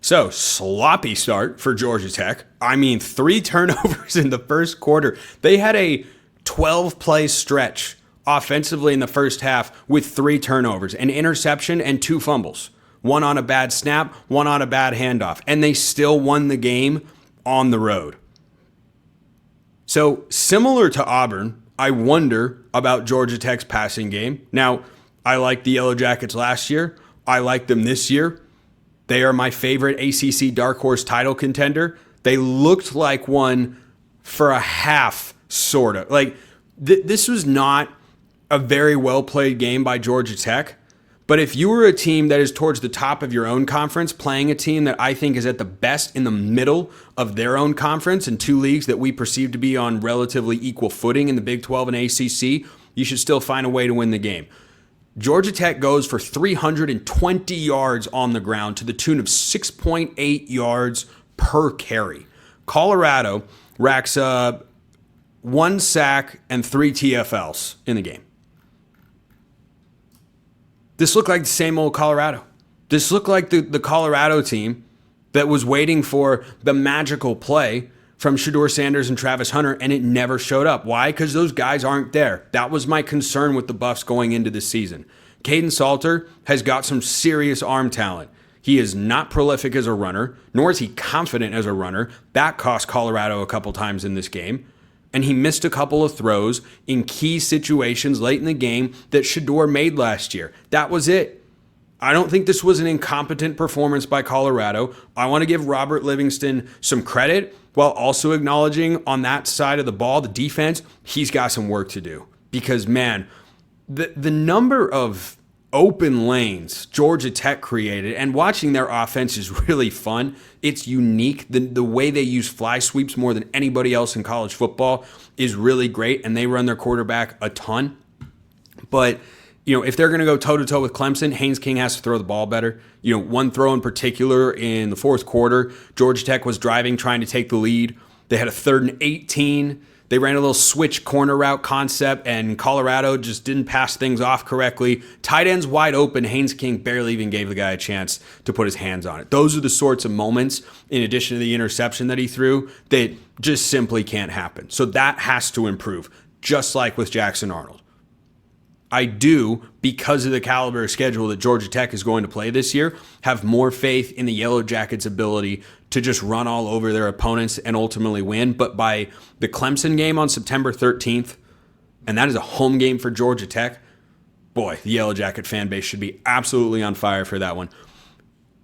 So, sloppy start for Georgia Tech. I mean, 3 turnovers in the first quarter. They had a 12-play stretch offensively in the first half with 3 turnovers, an interception and 2 fumbles. One on a bad snap, one on a bad handoff. And they still won the game on the road. So, similar to Auburn, I wonder about Georgia Tech's passing game. Now, I liked the Yellowjackets last year. I like them this year. They are my favorite ACC dark horse title contender. They looked like one for a half, sort of. Like, this was not a very well-played game by Georgia Tech. But if you were a team that is towards the top of your own conference, playing a team that I think is at the best in the middle of their own conference in 2 leagues that we perceive to be on relatively equal footing in the Big 12 and ACC, you should still find a way to win the game. Georgia Tech goes for 320 yards on the ground to the tune of 6.8 yards per carry. Colorado racks up 1 sack and 3 TFLs in the game. This looked like the same old Colorado. This looked like the Colorado team that was waiting for the magical play from Shedeur Sanders and Travis Hunter, and it never showed up. Why? Because those guys aren't there. That was my concern with the Buffs going into this season. Caden Salter has got some serious arm talent. He is not prolific as a runner, nor is he confident as a runner. That cost Colorado a couple times in this game. And he missed a couple of throws in key situations late in the game that Shedeur made last year. That was it. I don't think this was an incompetent performance by Colorado. I want to give Robert Livingston some credit while also acknowledging on that side of the ball, the defense, he's got some work to do. Because, man, the number of open lanes Georgia Tech created, and watching their offense is really fun. It's unique. The way they use fly sweeps more than anybody else in college football is really great, and they run their quarterback a ton. But if they're going to go toe-to-toe with Clemson, Haynes King has to throw the ball better. One throw in particular in the fourth quarter, Georgia Tech was driving, trying to take the lead. They had a 3rd and 18. They ran a little switch corner route concept, and Colorado just didn't pass things off correctly. Tight ends wide open. Haynes King barely even gave the guy a chance to put his hands on it. Those are the sorts of moments, in addition to the interception that he threw, that just simply can't happen. So that has to improve, just like with Jackson Arnold. I do, because of the caliber of schedule that Georgia Tech is going to play this year, have more faith in the Yellowjackets' ability to just run all over their opponents and ultimately win. But by the Clemson game on September 13th, and that is a home game for Georgia Tech, boy, the Yellowjacket fan base should be absolutely on fire for that one.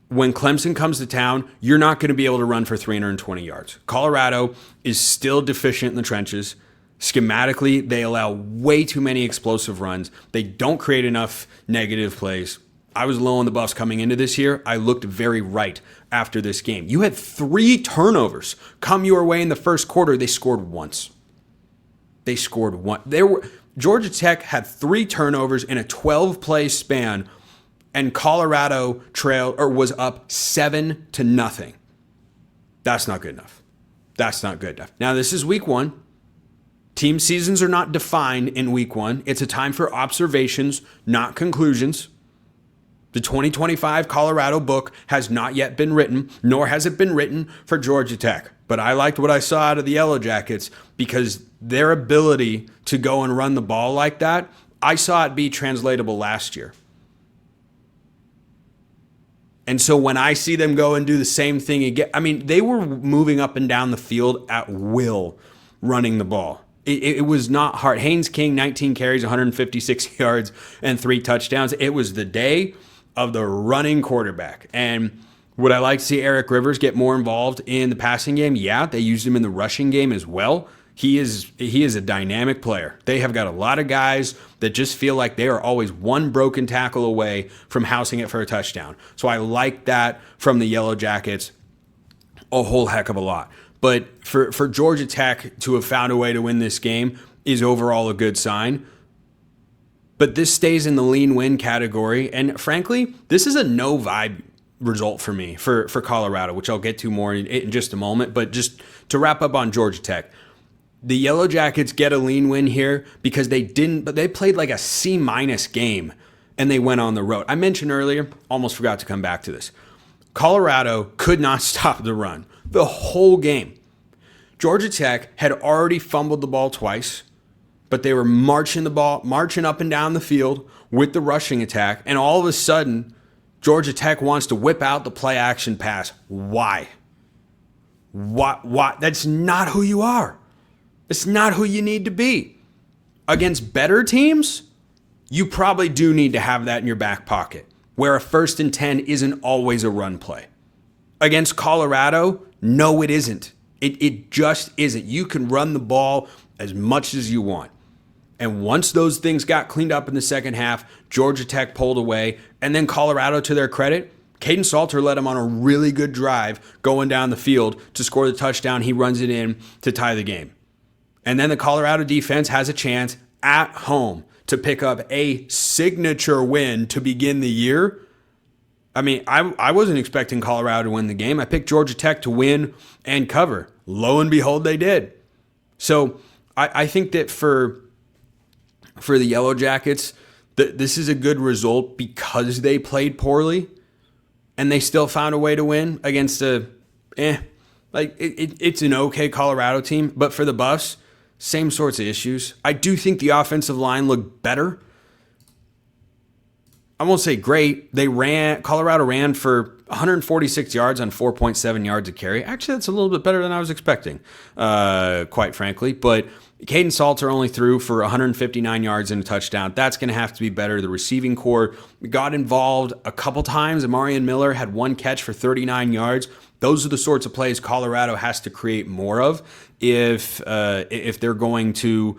When Clemson comes to town, you're not going to be able to run for 320 yards. Colorado is still deficient in the trenches. Schematically, they allow way too many explosive runs. They don't create enough negative plays. I was low on the Buffs coming into this year. I looked very right after this game. You had 3 turnovers come your way in the first quarter. They scored once. Georgia Tech had 3 turnovers in a 12-play span, and Colorado was up 7-0. That's not good enough. Now, this is week 1. Team seasons are not defined in week 1. It's a time for observations, not conclusions. The 2025 Colorado book has not yet been written, nor has it been written for Georgia Tech. But I liked what I saw out of the Yellowjackets because their ability to go and run the ball like that, I saw it be translatable last year. And so when I see them go and do the same thing again, I mean, they were moving up and down the field at will, running the ball. It was not hard. Haynes King, 19 carries, 156 yards, and 3 touchdowns. It was the day of the running quarterback. And would I like to see Eric Rivers get more involved in the passing game? Yeah, they used him in the rushing game as well. He is a dynamic player. They have got a lot of guys that just feel like they are always one broken tackle away from housing it for a touchdown. So I like that from the Yellowjackets a whole heck of a lot. But for Georgia Tech to have found a way to win this game is overall a good sign. But this stays in the lean win category. And frankly, this is a no vibe result for me for Colorado, which I'll get to more in just a moment. But just to wrap up on Georgia Tech, the Yellowjackets get a lean win here because they played like a C- game and they went on the road. I mentioned earlier, almost forgot to come back to this. Colorado could not stop the run the whole game. Georgia Tech had already fumbled the ball twice, but they were marching up and down the field with the rushing attack, and all of a sudden, Georgia Tech wants to whip out the play action pass. Why? Why? That's not who you are. It's not who you need to be. Against better teams, you probably do need to have that in your back pocket, where a 1st and 10 isn't always a run play. Against Colorado, no, it isn't. It just isn't. You can run the ball as much as you want. And once those things got cleaned up in the second half, Georgia Tech pulled away. And then Colorado, to their credit, Caden Salter led them on a really good drive going down the field to score the touchdown. He runs it in to tie the game. And then the Colorado defense has a chance at home to pick up a signature win to begin the year. I mean, I wasn't expecting Colorado to win the game. I picked Georgia Tech to win and cover. Lo and behold, they did. So I think that for the Yellowjackets, this is a good result because they played poorly and they still found a way to win against it's an okay Colorado team. But for the Buffs, same sorts of issues. I do think the offensive line looked better. I won't say great. Colorado ran for 146 yards on 4.7 yards a carry. Actually, that's a little bit better than I was expecting, quite frankly. But Caden Salter only threw for 159 yards and a touchdown. That's going to have to be better. The receiving core got involved a couple times. Amarian Miller had one catch for 39 yards. Those are the sorts of plays Colorado has to create more of if they're going to,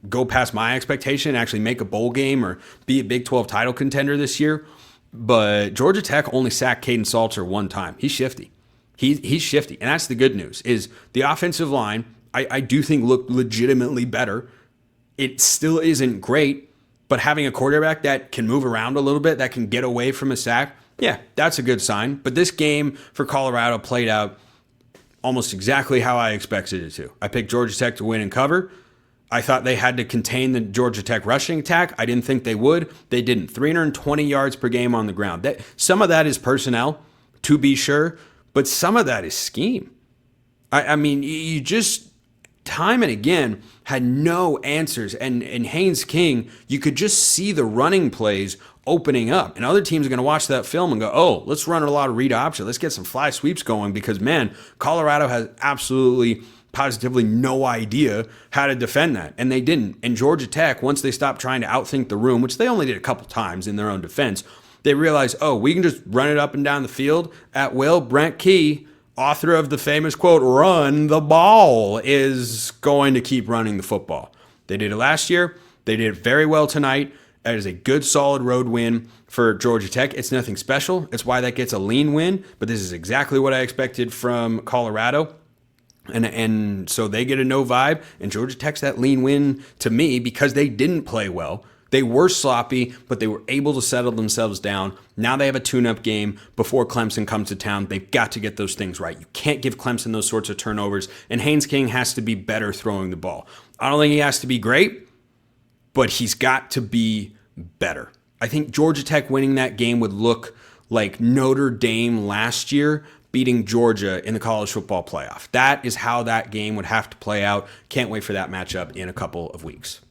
go past my expectation and actually make a bowl game or be a Big 12 title contender this year. But Georgia Tech only sacked Caden Salter one time. He's shifty. He's shifty. And that's the good news is the offensive line, I do think looked legitimately better. It still isn't great, but having a quarterback that can move around a little bit, that can get away from a sack, yeah, that's a good sign. But this game for Colorado played out almost exactly how I expected it to. I picked Georgia Tech to win and cover. I thought they had to contain the Georgia Tech rushing attack. I didn't think they would. They didn't. 320 yards per game on the ground. Some of that is personnel, to be sure, but some of that is scheme. I mean, you just time and again had no answers. And Haynes King, you could just see the running plays opening up. And other teams are going to watch that film and go, oh, let's run a lot of read option. Let's get some fly sweeps going because, man, Colorado has absolutely positively no idea how to defend that. And they didn't. And Georgia Tech, once they stopped trying to outthink the room, which they only did a couple times in their own defense, they realized, oh, we can just run it up and down the field at will. Brent Key, author of the famous quote, run the ball, is going to keep running the football. They did it last year. They did it very well tonight. That is a good, solid road win for Georgia Tech. It's nothing special. It's why that gets a lean win. But this is exactly what I expected from Colorado. And so they get a no vibe, and Georgia Tech's that lean win to me because they didn't play well. They were sloppy, but they were able to settle themselves down. Now they have a tune-up game before Clemson comes to town. They've got to get those things right. You can't give Clemson those sorts of turnovers, and Haynes King has to be better throwing the ball. I don't think he has to be great, but he's got to be better. I think Georgia Tech winning that game would look like Notre Dame last year beating Georgia in the college football playoff. That is how that game would have to play out. Can't wait for that matchup in a couple of weeks.